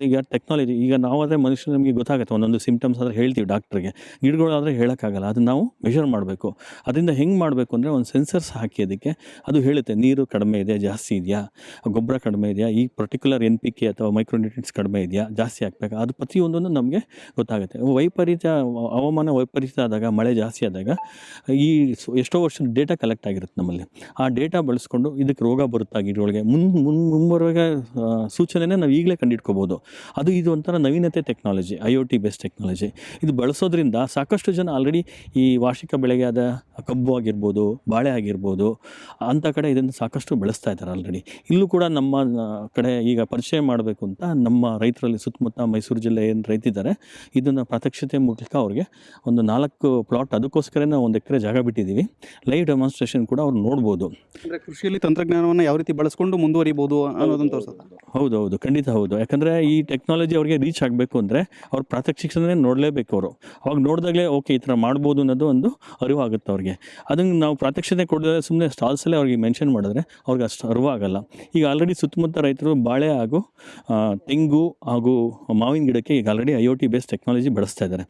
ಈಗ ಟೆಕ್ನಾಲಜಿ ಈಗ ನಾವಾದರೆ ಮನುಷ್ಯರು ನಮಗೆ ಗೊತ್ತಾಗುತ್ತೆ, ಒಂದೊಂದು ಸಿಂಪ್ಟಮ್ಸ್ ಆದರೆ ಹೇಳ್ತೀವಿ ಡಾಕ್ಟ್ರಿಗೆ. ಗಿಡಗಳಾದರೆ ಹೇಳೋಕ್ಕಾಗಲ್ಲ, ಅದನ್ನು ನಾವು ಮೆಷರ್ ಮಾಡಬೇಕು. ಅದರಿಂದ ಹೆಂಗೆ ಮಾಡಬೇಕು ಅಂದರೆ ಒಂದು ಸೆನ್ಸರ್ಸ್ ಹಾಕಿ ಅದಕ್ಕೆ ಅದು ಹೇಳುತ್ತೆ ನೀರು ಕಡಿಮೆ ಇದೆ, ಜಾಸ್ತಿ ಇದೆಯಾ, ಗೊಬ್ಬರ ಕಡಿಮೆ ಇದೆಯಾ, ಈ ಪರ್ಟಿಕ್ಯುಲರ್ NPK ಅಥವಾ ಮೈಕ್ರೋನ್ಯೂಟ್ರಿಯೆಂಟ್ಸ್ ಕಡಿಮೆ ಇದೆಯಾ, ಜಾಸ್ತಿ ಹಾಕಬೇಕಾ, ಅದು ಪ್ರತಿಯೊಂದನ್ನು ನಮಗೆ ಗೊತ್ತಾಗುತ್ತೆ. ಹವಾಮಾನ ವೈಪರೀತ್ಯ ಆದಾಗ, ಮಳೆ ಜಾಸ್ತಿ ಆದಾಗ ಈ ಎಷ್ಟೋ ವರ್ಷದ ಡೇಟಾ ಕಲೆಕ್ಟ್ ಆಗಿರುತ್ತೆ ನಮ್ಮಲ್ಲಿ. ಆ ಡೇಟಾ ಬಳಸ್ಕೊಂಡು ಇದಕ್ಕೆ ರೋಗ ಬರುತ್ತಾ ಗಿಡಗಳಿಗೆ ಮುಂಬರುವಾಗ ಸೂಚನೆನೇ ನಾವು ಈಗಲೇ ಕಂಡಿಡ್ಕೋಬೋದು. ಇದು ಒಂಥರ ನವೀನತೆ ಟೆಕ್ನಾಲಜಿ, IoT ಬೇಸ್ಡ್ ಟೆಕ್ನಾಲಜಿ. ಇದು ಬಳಸೋದ್ರಿಂದ ಸಾಕಷ್ಟು ಜನ ಆಲ್ರೆಡಿ ಈ ವಾರ್ಷಿಕ ಬೆಳೆಗೆ ಆದ ಕಬ್ಬು ಆಗಿರ್ಬೋದು, ಬಾಳೆ ಆಗಿರ್ಬೋದು, ಅಂಥ ಕಡೆ ಇದನ್ನು ಸಾಕಷ್ಟು ಬೆಳೆಸ್ತಾ ಇದ್ದಾರೆ ಆಲ್ರೆಡಿ. ಇಲ್ಲೂ ಕೂಡ ನಮ್ಮ ಕಡೆ ಈಗ ಪರಿಚಯ ಮಾಡಬೇಕು ಅಂತ ನಮ್ಮ ರೈತರಲ್ಲಿ ಸುತ್ತಮುತ್ತ ಮೈಸೂರು ಜಿಲ್ಲೆ ಏನು ರೈತಿದ್ದಾರೆ, ಇದನ್ನು ಪ್ರಾತ್ಯಕ್ಷಿತೆ ಮೂಲಕ ಅವ್ರಿಗೆ ಒಂದು 4 ಪ್ಲಾಟ್ ಅದಕ್ಕೋಸ್ಕರನೇ 1 ಎಕರೆ ಜಾಗ ಬಿಟ್ಟಿದ್ದೀವಿ. ಲೈವ್ ಡೆಮಾನ್ಸ್ಟ್ರೇಷನ್ ಕೂಡ ಅವ್ರು ನೋಡ್ಬೋದು. ಅಂದರೆ ಕೃಷಿಯಲ್ಲಿ ತಂತ್ರಜ್ಞಾನವನ್ನು ಯಾವ ರೀತಿ ಬಳಸ್ಕೊಂಡು ಮುಂದುವರಿಬೋದು ಅನ್ನೋದನ್ನು ತೋರಿಸೋದು. ಹೌದು, ಖಂಡಿತ ಹೌದು. ಯಾಕಂದರೆ ಈ ಟೆಕ್ನಾಲಜಿ ಅವ್ರಿಗೆ ರೀಚ್ ಆಗಬೇಕು ಅಂದರೆ ಅವ್ರು ಪ್ರಾತ್ಯಕ್ಷಿಕನೇ ನೋಡಲೇಬೇಕು. ಅವರು ಅವಾಗ ನೋಡಿದಾಗಲೇ ಓಕೆ ಈ ಥರ ಮಾಡ್ಬೋದು ಅನ್ನೋದು ಒಂದು ಅರಿವಾಗುತ್ತೆ ಅವ್ರಿಗೆ. ಅದನ್ನು ನಾವು ಪ್ರಾತ್ಯಕ್ಷಿತೆ ಕೊಡಿದ್ರೆ ಸುಮ್ಮನೆ ಸ್ಟಾಲ್ಸಲ್ಲೇ ಅವ್ರಿಗೆ ಮೆನ್ಷನ್ ಮಾಡಿದ್ರೆ ಅವ್ರಿಗೆ ಅಷ್ಟು ಅರಿವಾಗಲ್ಲ. ಈಗ ಆಲ್ರೆಡಿ ಸುತ್ತಮುತ್ತ ರೈತರು ಬಾಳೆ ಹಾಗೂ ತೆಂಗು ಹಾಗೂ ಮಾವಿನ ಗಿಡಕ್ಕೆ ಈಗ ಆಲ್ರೆಡಿ IoT ಬೇಸ್ಡ್ ಟೆಕ್ನಾಲಜಿ ಬಳಸ್ತಾ ಇದ್ದಾರೆ.